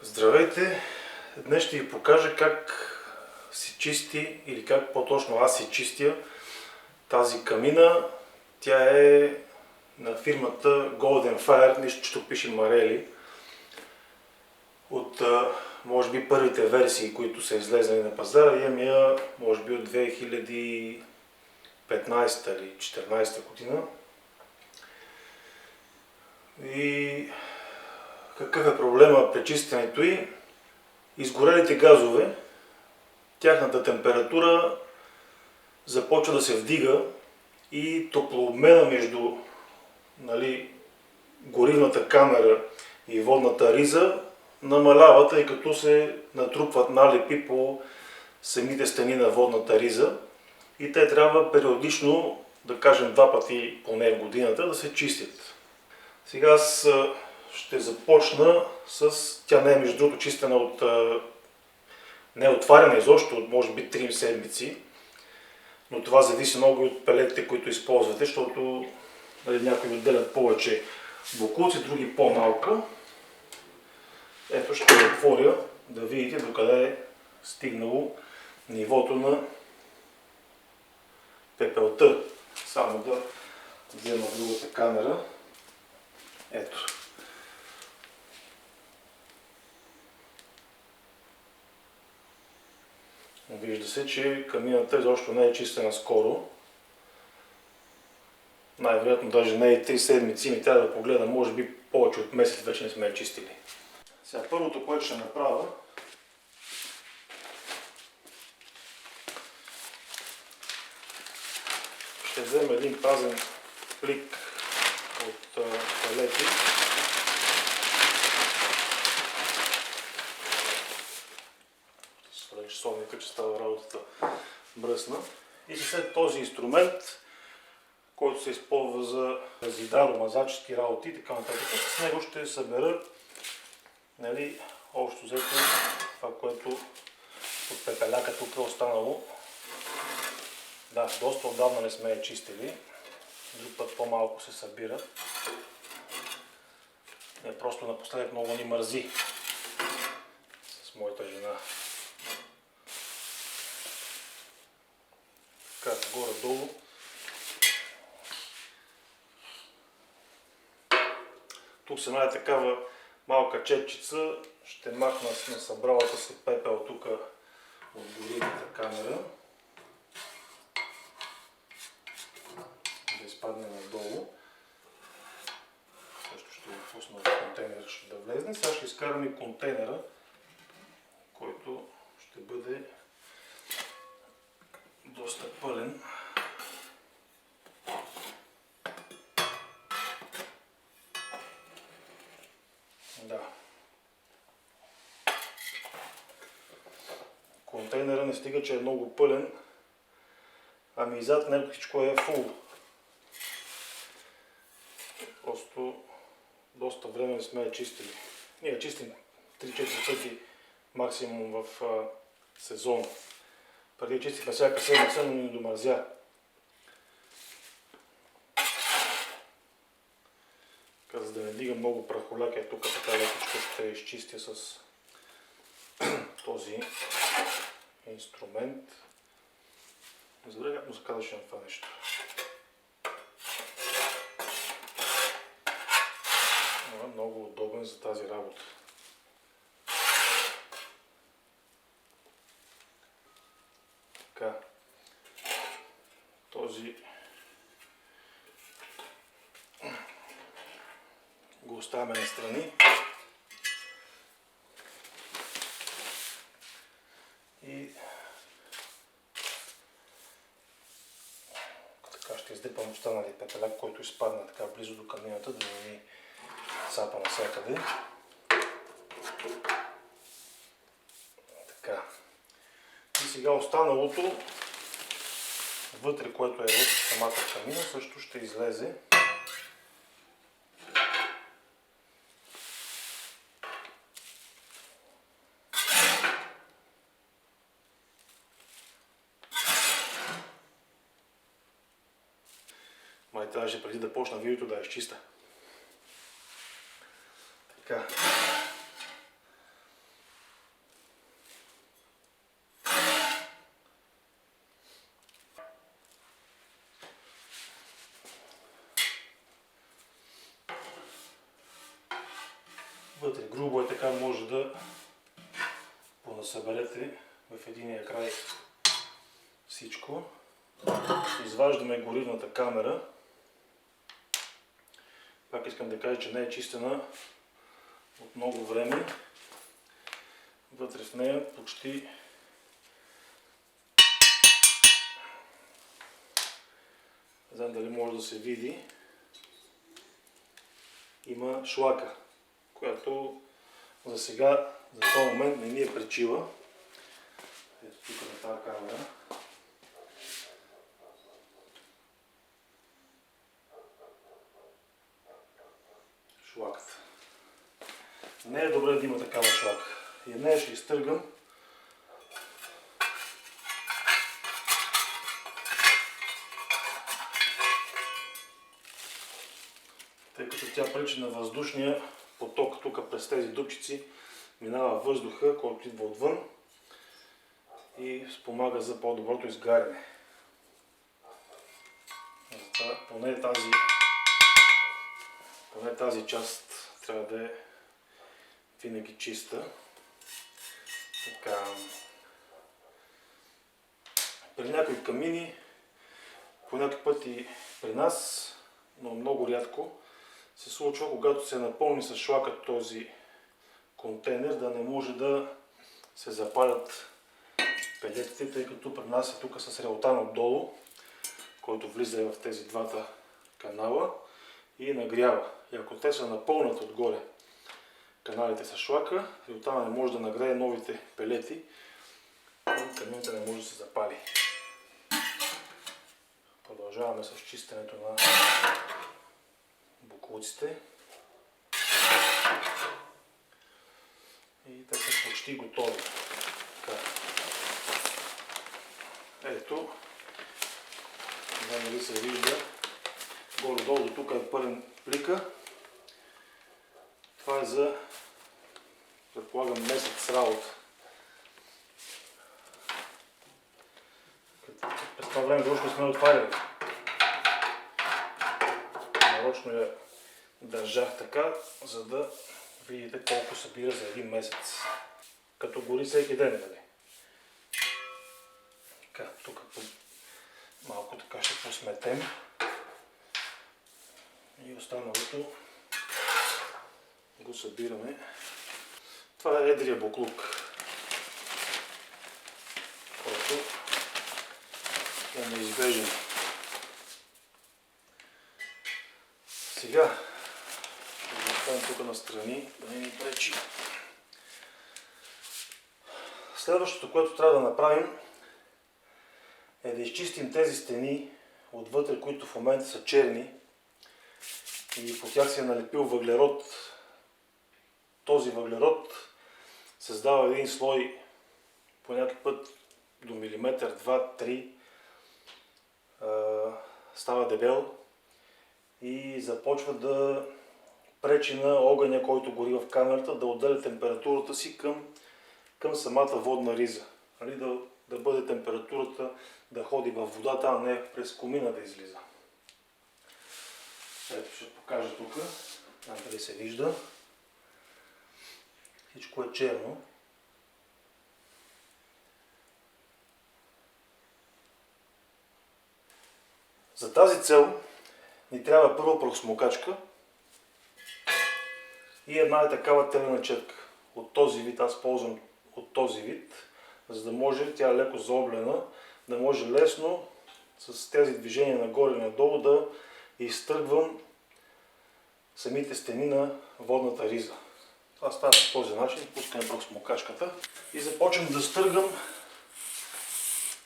Здравейте! Днес ще ви покажа как се чисти или как по-точно аз си чистя тази камина. Тя е на фирмата Golden Fire, нищо, че тук пише Marelli. От може би първите версии, които са излезли на пазара, имам я може би от 2015 или 2014 година. И какъв е проблема при чистенето й? Изгорелите газове, тяхната температура започва да се вдига и топлообмена между горивната камера и водната риза намалява, тъй като се натрупват налепи по самите стени на водната риза и те трябва периодично, да кажем 2 пъти поне в годината, да се чистят. Сега аз ще започна с... Тя не е между другото чистена от... не е отваряна изобщо от може би 3 седмици, но това зависи много от пелетите, които използвате, защото някои отделят повече боклуци, други по-малко. Ето ще отворя да видите докъде е стигнало нивото на пепелта. Само да взема другата камера. Ето. Вижда се, че камината изобщо не е чистена скоро. Най-вероятно даже не е 3 седмици, ми трябва да погледам, може би повече от месец вече не сме я чистили. Сега първото, което ще направя, ще взема един празен плик от палети. Часовника, че става работата мръсна. И след този инструмент, който се използва за зидаро-мазачески работи и така нататък, с него ще събера общо взето това, което от пепеляка тук е останало. Да, доста отдавна не сме я чистили. Друг път по-малко се събира. Просто напоследък много ни мързи с моята жена. Така, горе-долу. Тук с една такава малка чепчица ще махна на събралата се пепел тук от горивната камера. Да изпадне надолу. Също ще го пусна в контейнера, ще да влезне. Сега ще изкарам и контейнера, който ще бъде доста пълен. Да. Контейнера не стига, че е много пълен, ами и зад него всичко е фул. Просто доста време не сме я чистили. Ние чистим 3-4 пъти максимум в сезон. Преди чистихме всяка седмица, но ни домързя. За да не дига много прахоляк, тук така лекичко ще изчистя с този инструмент. Не забравя как му се казваше на това нещо. Много удобен за тази работа. Така. Този го оставяме на страни. И така ще издипам останали пепеляк, който изпадна така близо до камината, да не ни цапа навсякъде. Така. И сега останалото, вътре, което е в самата камина, също ще излезе. Май трябваше преди да почна видеото да я изчиста. Така. вътре грубо е, така може да понасъберете в единия край всичко. Изваждаме горивната камера. Пак искам да кажа, че не е чистена от много време. Вътре в нея почти не знам дали може да се види. Има шлака, която за сега, за този момент не ни е пречила. Ето тук на тази камера. Шлаката. Не е добре да има такава шлака. И нея ще изтъргам. Тъй като тя пречи на въздушния поток, тук през тези дупчици минава въздуха, който идва отвън и спомага за по-доброто изгаряне. Затова поне тази част трябва да е винаги чиста. Така. При някои камини, по някакви пъти при нас, но много рядко, се случва, когато се напълни с шлака този контейнер, да не може да се запалят пелетите, тъй като при нас е тук с реалтан отдолу, който влиза в тези двата канала и нагрява. И ако те са напълнат отгоре каналите с шлака, реалтана не може да нагрее новите пелети и камината не може да се запали. Продължаваме с чистенето на боклуците. И те са почти готови. Така. Ето, не знам дали се вижда, горе-долу до тук е пълен плика. Това е за, предполагам, месец работа. През това време още сме отваряли. Нарочно я държах така, за да видите колко събира за един месец. Като гори всеки ден, нали? Така, тук малко така ще посметем. И останалото го събираме. Това е едрия буклук, който е неизбежен. Сега ще го оставим тук настрани, да не ни пречи. Следващото, което трябва да направим, е да изчистим тези стени отвътре, които в момента са черни и по тях се е налепил въглерод. Този въглерод създава един слой по някакъв път до милиметър, 2, 3, става дебел и започва да пречи на огъня, който гори в камерата, да отделя температурата си към самата водна риза. Да бъде температурата да ходи във водата, а не през комина да излиза. Ето ще покажа тук, там къде се вижда. Всичко е черно. За тази цел ни трябва първо прахосмокачка и една такава телена четка. От този вид, аз ползвам от този вид, за да може, тя е леко заоблена, да може лесно с тези движения нагоре и надолу да изтръгвам самите стени на водната риза. Това става по този начин, пускаме прахосмокачката и започвам да стъргам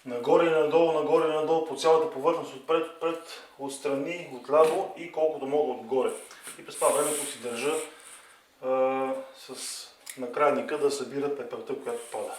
нагоре и надолу по цялата повърхност, отпред, отстрани, отляво и колкото мога отгоре. И през това времето си държа с накрадника да събира пепелта, която пада.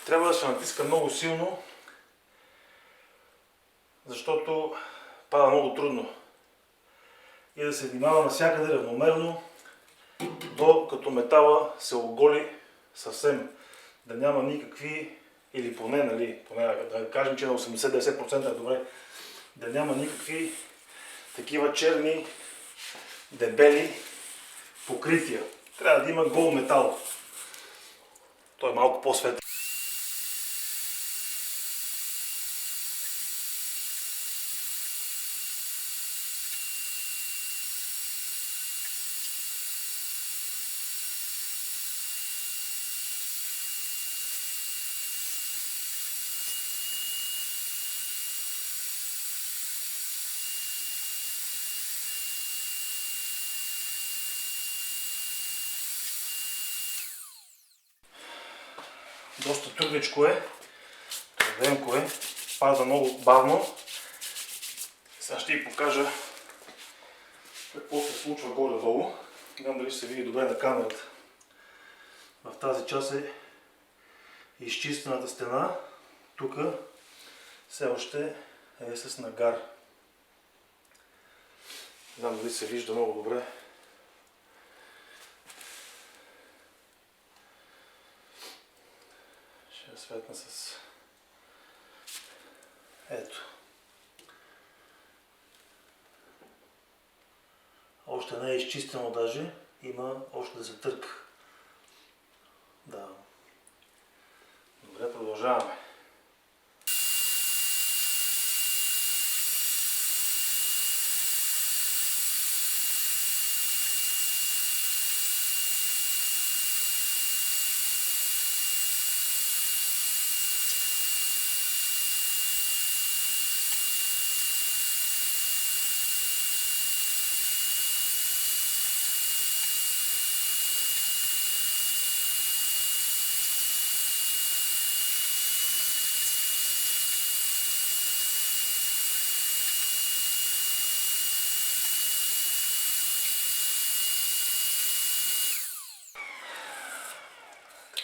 Трябва да се натиска много силно, защото пада много трудно. И да се внимава навсякъде равномерно, докато метала се оголи съвсем. Да няма никакви, или поне да кажем, че на 80-90% е добре, да няма никакви такива черни, дебели покрития. Трябва да има гол метал. Той е малко по-светъл. Доста трудничко е, труденко е, пада много бавно. Сега ще ви покажа какво се случва горе-долу. Не знам дали ще се види добре на камерата. В тази част е изчистената стена. Тук все още е с нагар. Не знам дали се вижда много добре. Ще я светна с... Ето. Още не е изчистено даже. Има още да се търка. Да. Добре, продължаваме.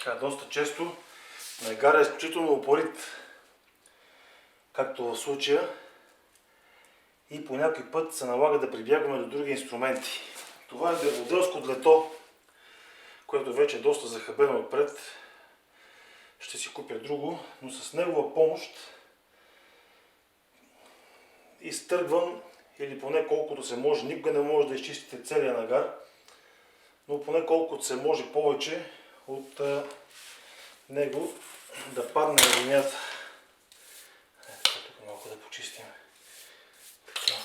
Така, доста често нагара е изключително упорит, както в случая, и по някой път се налага да прибягваме до други инструменти. Това е дърводелско длето, което вече е доста захабено отпред. Ще си купя друго, но с негова помощ изтъргвам, или поне колкото се може, никога не може да изчистите целия нагар, но поне колкото се може повече от него да падне на земята. Тук малко да почистим. Така.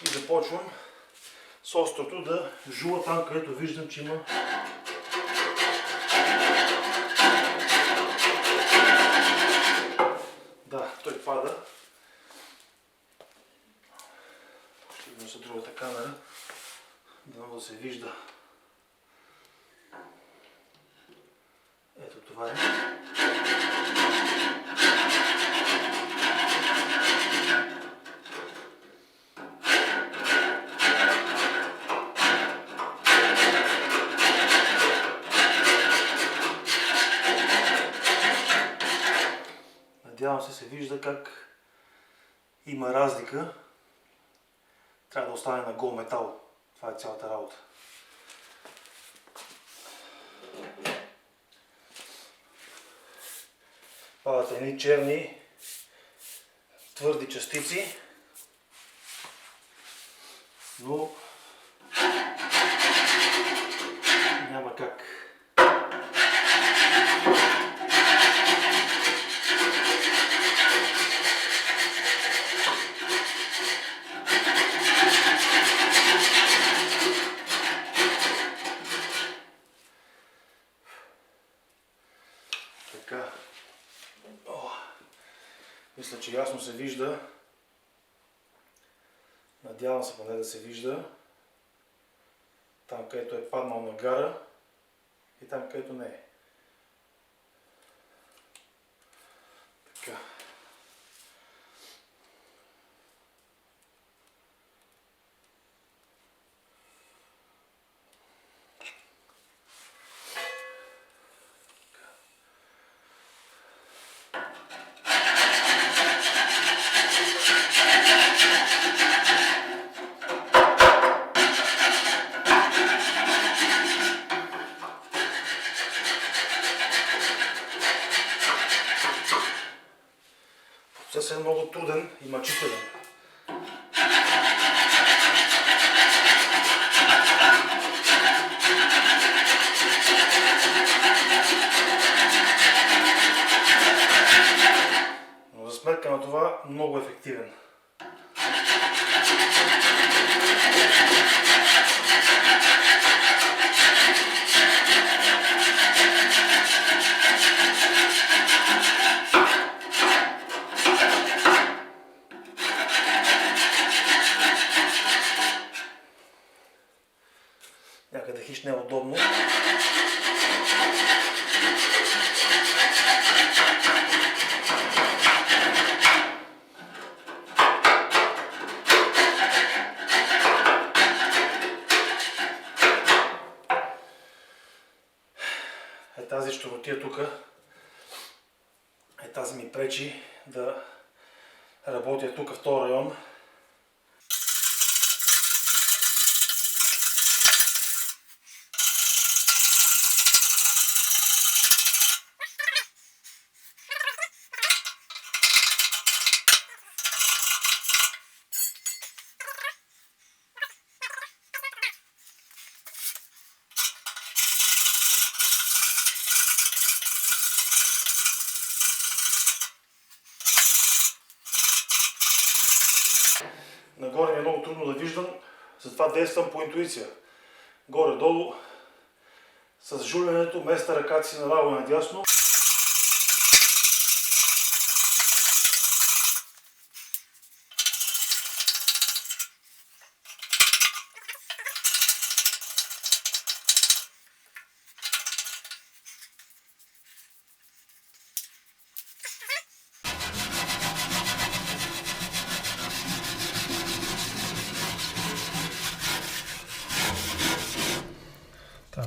И започвам с острото да жула там, където виждам, че има да, той пада. Ще видим за другата камера, да се вижда. Ето това е. Надявам се вижда как има разлика. Трябва да остане на гол метал. Това е цялата работа. Падат едни черни твърди частици, но няма как. Така. Мисля, че ясно се вижда. Надявам се поне да се вижда. Там, където е паднал нагара и там, където не е. Така. процесът е много труден и мъчителен. Но за сметка на това много ефективен. Някъде хищ не е удобно. Тази щуротия тук, тази ми пречи да работя тук в този район. Нагоре ми е много трудно да виждам, затова действам по интуиция. Горе-долу, с жуленето, вместо ръката си наляво и надясно.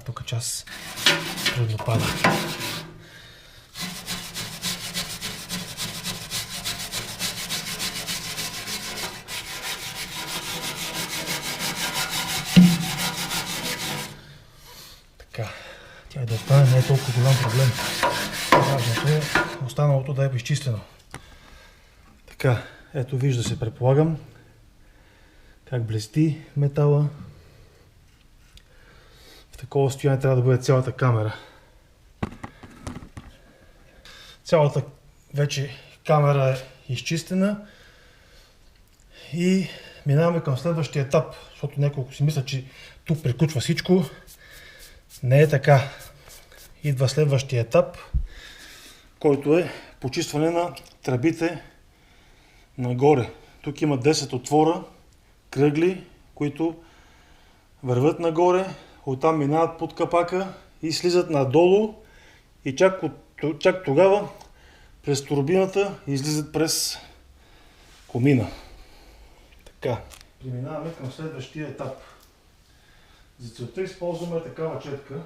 Тук част трудно пада. Така, тя да остане, не е толкова голям проблем. Важното е останалото да е изчистено. Така, ето вижда се, предполагам, как блести метала. В такова състояние трябва да бъде цялата камера. Цялата вече камера е изчистена и минаваме към следващия етап, защото няколко си мисля, че тук приключва всичко. Не е така. Идва следващия етап, който е почистване на тръбите нагоре. Тук има 10 отвора, кръгли, които вървят нагоре. Оттам минават под капака и слизат надолу и чак тогава през турбината излизат през комина. Така. Преминаваме към следващия етап. За целта използваме такава четка.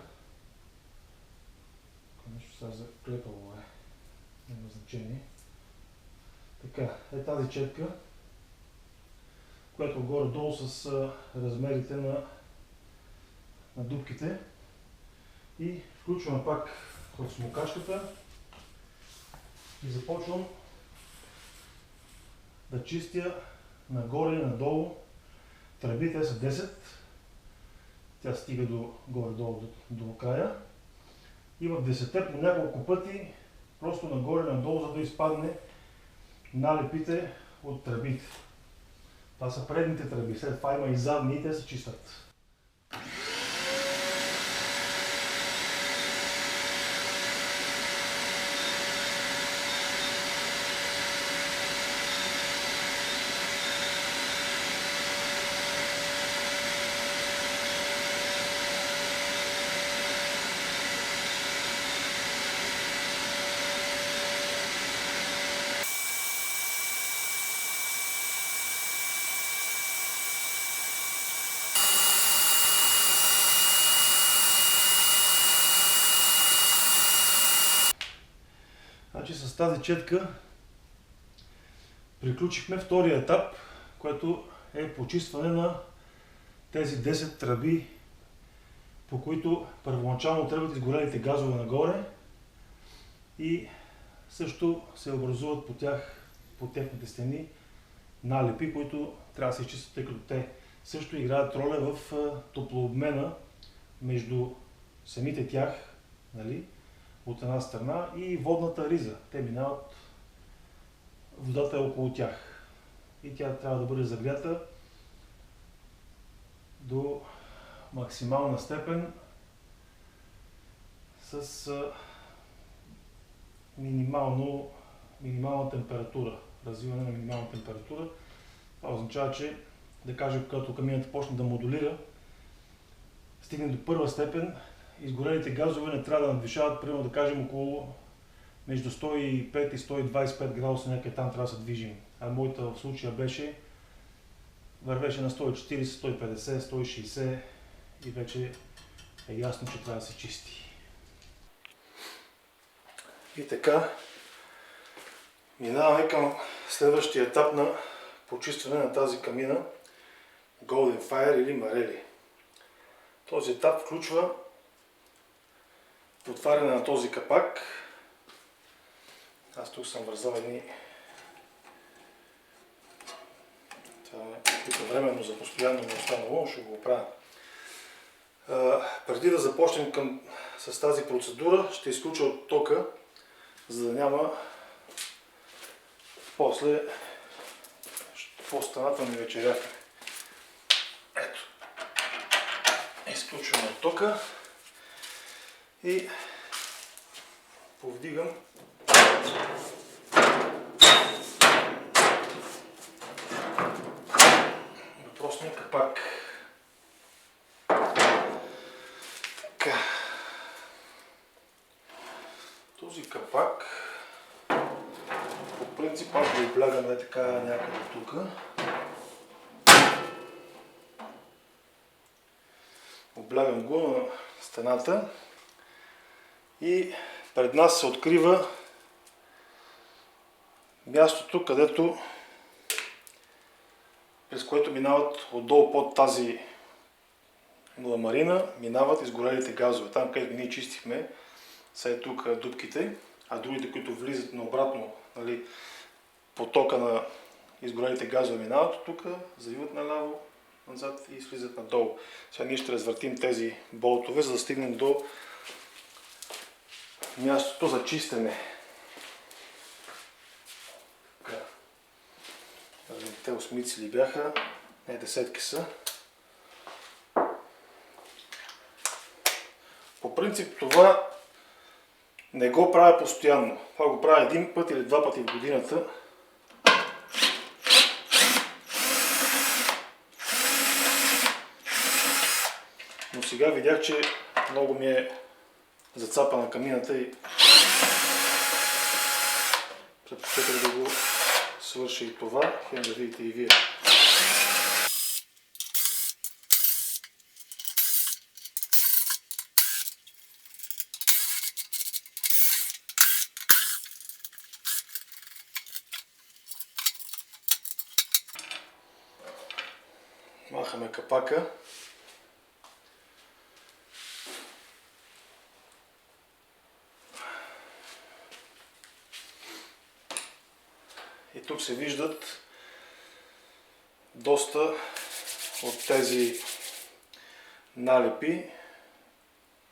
Нещо сега заклепало е. Няма значение. Така, е тази четка, която горе-долу с размерите на дупките и включвам пак от смокачката и започвам да чистя нагоре и надолу. Тръбите са 10, тя стига до горе-долу до края и в 10-те по няколко пъти просто нагоре и надолу, за да изпадне налепите от тръбите. Това са предните тръби, след това има и задни и те се чистят. Значи с тази четка приключихме втория етап, което е почистване на тези 10 тръби, по които първоначално тръгват изгорелите газове нагоре и също се образуват по тях по техните стени налепи, които трябва да се изчистят, тъй като те също играят роля в топлообмена между самите тях, нали, от една страна, и водната риза. Те минават, водата е около тях и тя трябва да бъде загрята до максимална степен с минимална температура, развиване на минимална температура. Това означава, че, да кажем, когато каминът почне да модулира, стигне до първа степен, изгорелите газове не трябва да надвишават, примерно да кажем, около между 105 и 125 градуса, някъде там трябва да се движим. А моята в случая вървеше на 140, 150, 160 и вече е ясно, че трябва да се чисти. И така, минаваме към следващия етап на почистване на тази камина Golden Fire или Marelli. Този етап включва отваряне на този капак. Аз тук съм вързал едни. Това е временно за постоянно не останало, ще го оправя. Преди да започнем с тази процедура, ще изключа от тока, за да няма после по-станата ми вечеряка. Ето. Изключвам от тока и повдигам въпросния капак. Така. Този капак по принцип аз го облягаме така някъде тук. Облягам го на стената и пред нас се открива мястото, където през което минават отдолу под тази ламарина, минават изгорелите газове. Там, където ние чистихме, са е тук дупките, а другите, които влизат наобратно, нали, потока на изгорелите газове минават тук, завиват наляво, назад и слизат надолу. Сега ние ще развъртим тези болтове, за да стигнем до мястото за чистене. Те осмици ли бяха? Не, десетки са. По принцип това не го правя постоянно. Това го правя един път или два пъти в годината. Но сега видях, че много ми е зацапана камината и предпочитах да го свърша и това, хем да видите и вие. Махаме капака. И тук се виждат доста от тези налепи.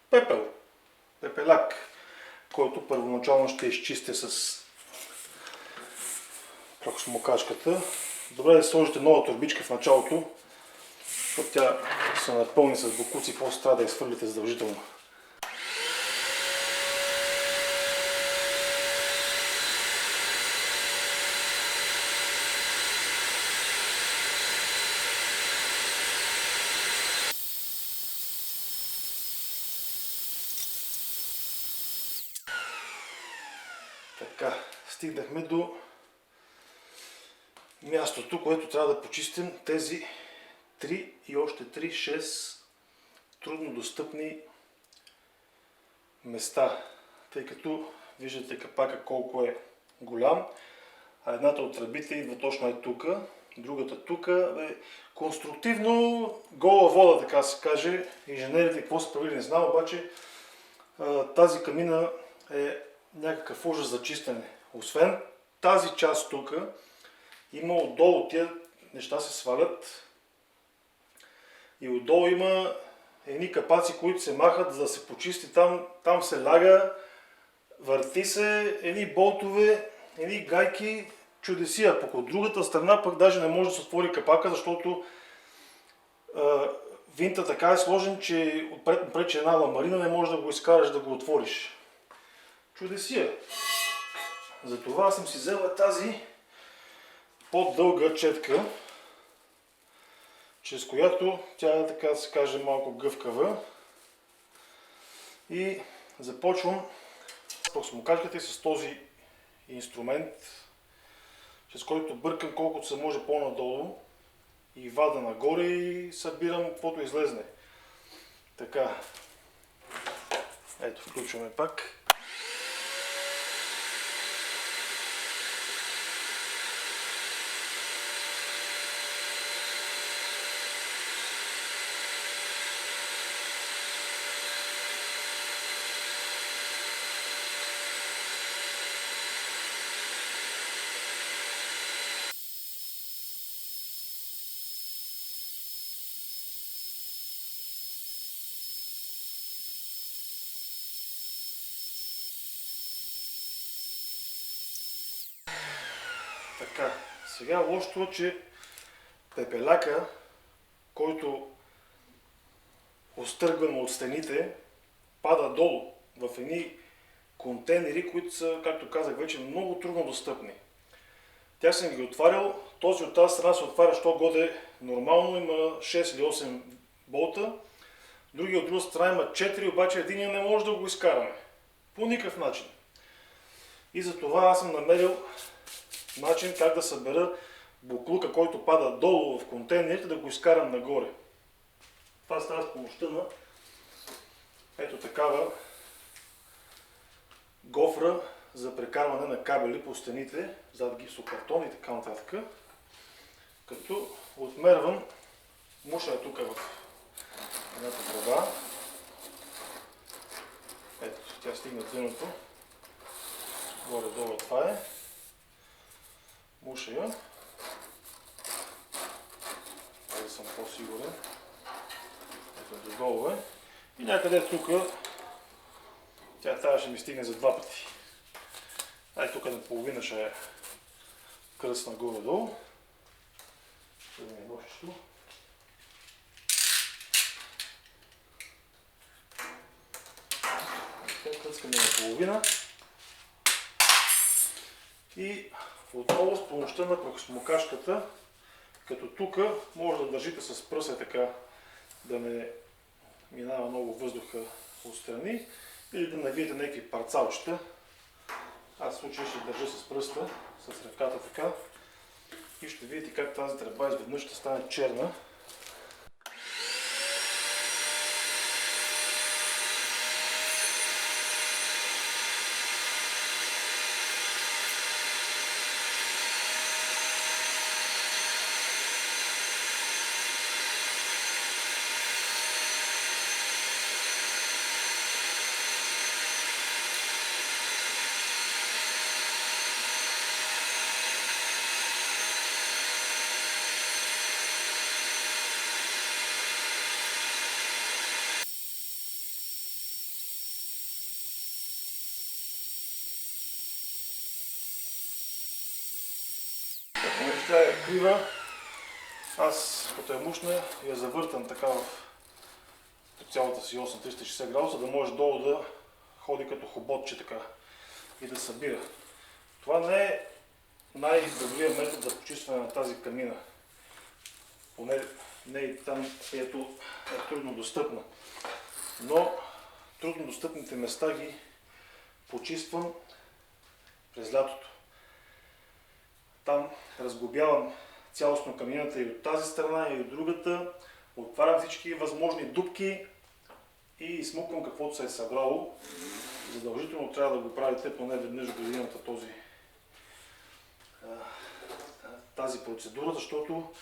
Пепел, пепеляк, който първоначално ще изчистя с прахосмокачката. Добре да сложите нова торбичка в началото, защото тя се напълни с бокуци, после трябва да я изхвърлите задължително. Така, стигнахме до мястото, което трябва да почистим тези 3 и още 3, 6 трудно достъпни места, тъй като виждате капака колко е голям, а едната от тръбите идва точно е тук, другата тук. Конструктивно гола вода, така се каже. Инженерите какво са правили не знам, обаче тази камина е някакъв ужас за чистене. Освен тази част тук има отдолу, тия неща се свалят и отдолу има едни капаци, които се махат, за да се почисти там се ляга, върти се, едни болтове, едни гайки, чудесия. Пък от другата страна пък даже не може да се отвори капака, защото винта така е сложен, че отпред че една ламарина не можеш да го изкараш да го отвориш. Чудесия. Затова съм си взела тази по-дълга четка, чрез която тя е, така да се каже, малко гъвкава. И започвам с пръскомокачката и с този инструмент, чрез който бъркам колкото се може по-надолу и вада нагоре и събирам каквото излезне. Така, ето включваме пак. Така, сега лошото е, че пепеляка, който остъргваме от стените, пада долу в едни контейнери, които са, както казах вече, много трудно достъпни. Тях съм ги отварял, този от тази страна се отваря, що годе нормално, има 6 или 8 болта, другия от друга страна има 4, обаче единия не може да го изкараме. По никакъв начин. И затова аз съм намерил начин как да събера буклука, който пада долу в контейнерите, да го изкарам нагоре. Това става с помощта на ето такава гофра за прекарване на кабели по стените, зад гипсокартон и така нататък. Като отмервам, муша тук в едната тръба. Ето, тя стигна дъното. Горе-долу това е. Муша я. Да съм по-сигурен. Ето додолу е. И някъде тук тя трябваше да ми стигне за 2 пъти. Ай, тук наполовина ще е кръстна горе-долу. Ще да ми е нощчето. Кръцкаме наполовина. И отново с помощта на пръскомокачката, като тук може да държите с пръста така, да не минава много въздуха отстрани, или да навиете някакви парцалчета. Аз в случай ще държа с пръста, с ръката така, и ще видите как тази тръба изведнъж ще стане черна. Тя е крива, аз като я мушна я завъртам така по цялата си ос на 360 градуса, да може долу да ходи като хоботче така и да събира. Това не е най-добрият метод за почистване на тази камина. Поне не и там, където е трудно достъпна. Но трудно достъпните места ги почиствам през лятото. Там разглобявам цялостно камината и от тази страна, и от другата. Отварям всички възможни дупки и изсмуквам каквото се е събрало. Задължително трябва да го правите поне веднъж в годината тази процедура, защото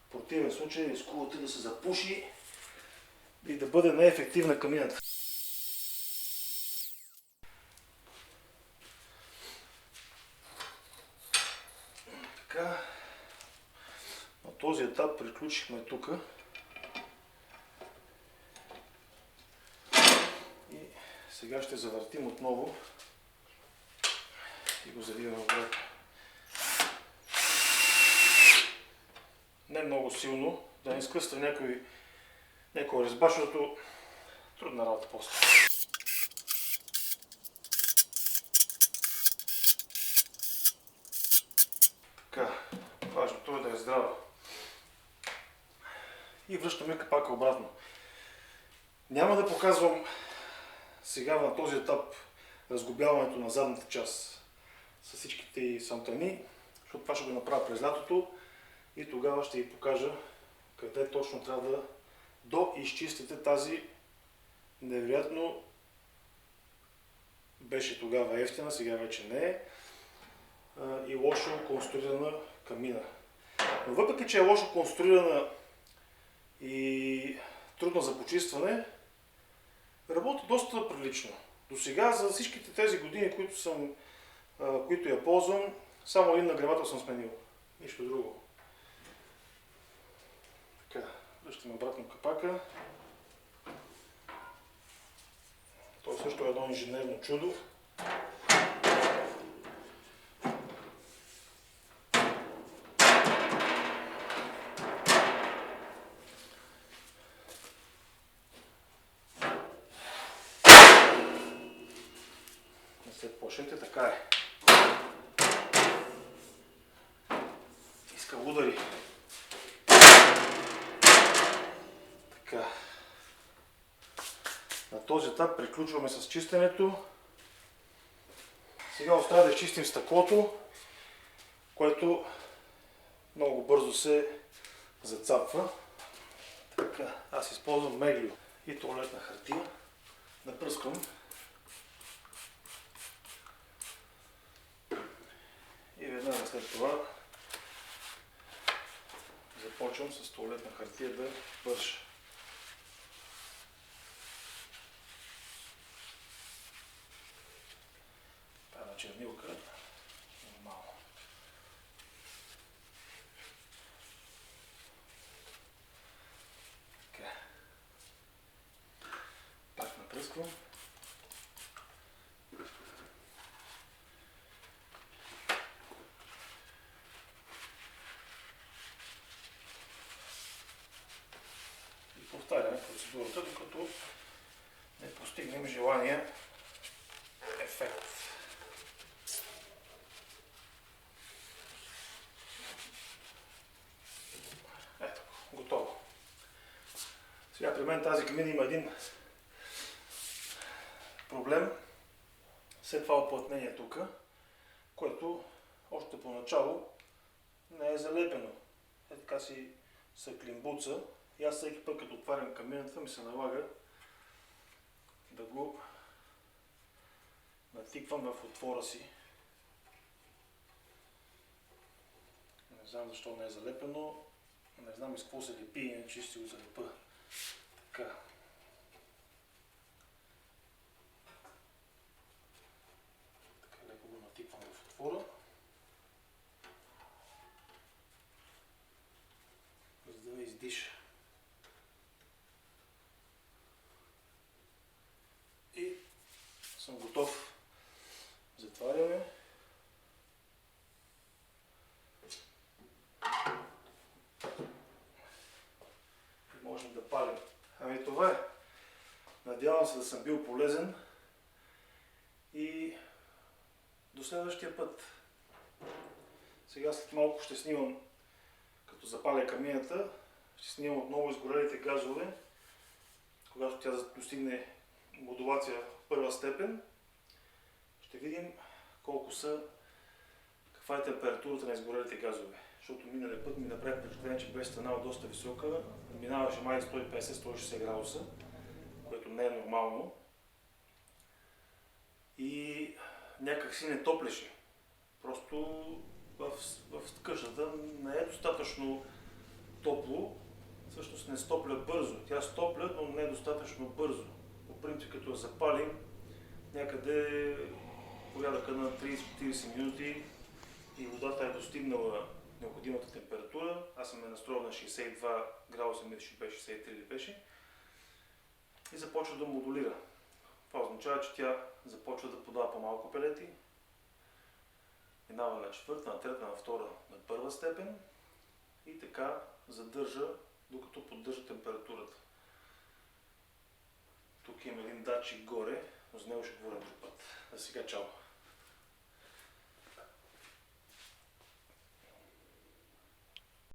в противен случай рискувате да се запуши и да бъде неефективна камината. този етап приключихме тук. И сега ще завъртим отново и го завиваме обратно. Не много силно, да не скъства някой резба, защото трудна работа после. Така, важното е да е здрава. И връщаме капака обратно. Няма да показвам сега на този етап разглобяването на задната част с всичките й сантани, защото това ще го направя през лятото и тогава ще ви покажа къде точно трябва да доизчистите тази невероятно беше тогава евтина, сега вече не е и лошо конструирана камина. Но въпреки, че е лошо конструирана и трудна за почистване, работи доста прилично. До сега за всичките тези години, които я ползвам, само един нагревател съм сменил. Нищо друго. Така, връщаме обратно капака. Той също е едно инженерно чудо. Не се плашете, така е. Иска удари. Така. На този етап приключваме с чистенето. Сега остава да изчистим стъклото, което много бързо се зацапва. Така, аз използвам меглио и тоалетна хартия. Напръсквам. И веднага след това започвам с тоалетна хартия да върша. Една чернилка, нормално. Така. Пак напръсквам. И повтаряме процедурата, докато не постигнем желания ефект. Ето, готово. Сега при мен тази камина има един проблем. След това оплътнение тук, което още поначало не е залепено. Е така си се климбуца и аз всеки път като отварям камината ми се налага да го натиквам в отвора си. Не знам защо не е залепено, не знам из какво се лепи, иначе ще го залепа. Така. Така леко го натиквам в отвора. За да не издиша. И съм готов. Затваряме. И можем да палим. Ами това е. Надявам се да съм бил полезен и до следващия път. Сега след малко ще снимам, като запаля камината, ще снимам отново изгорелите газове, когато тя достигне модулация първа степен. Ще видим колко са, каква е температурата на изгорелите газове. Защото миналия път ми направи впечатление, че беше станала доста висока, минаваше май 150-160 градуса, което не е нормално. И някак си не топлеше. Просто в къщата не е достатъчно топло, всъщност не стопля бързо. Тя стопля, но не е достатъчно бързо. По принцип, като я запалим, някъде порядъка на 30-40 минути и водата е достигнала необходимата температура. Аз съм я настроил на 62 градуса, мисля, че беше 63 или беше. И започва да модулира. Това означава, че тя започва да подава по-малко пелети. Минава на четвърта, на трета, на втора, на първа степен. И така задържа, докато поддържа температурата. Тук има един датчик горе, но за него ще говорим друг път. За сега чао!